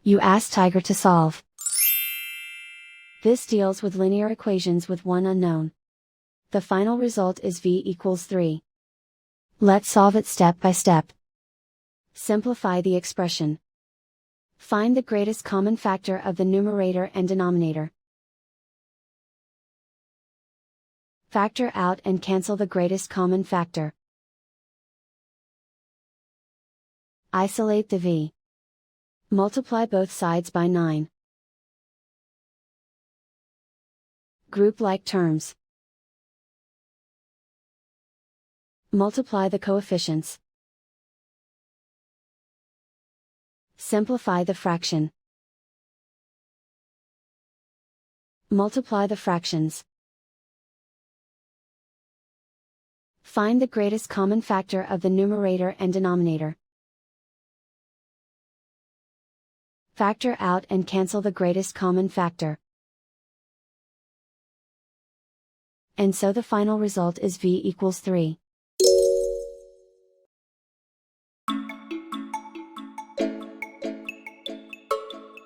You ask Tiger to solve. This deals with linear equations with one unknown. The final result is v equals 3. Let's solve it step by step. Simplify the expression. Find the greatest common factor of the numerator and denominator. Factor out and cancel the greatest common factor. Isolate the v. Multiply both sides by 9. Group like terms. Multiply the coefficients. Simplify the fraction. Multiply the fractions. Find the greatest common factor of the numerator and denominator. Factor out and cancel the greatest common factor. And so the final result is v equals 3.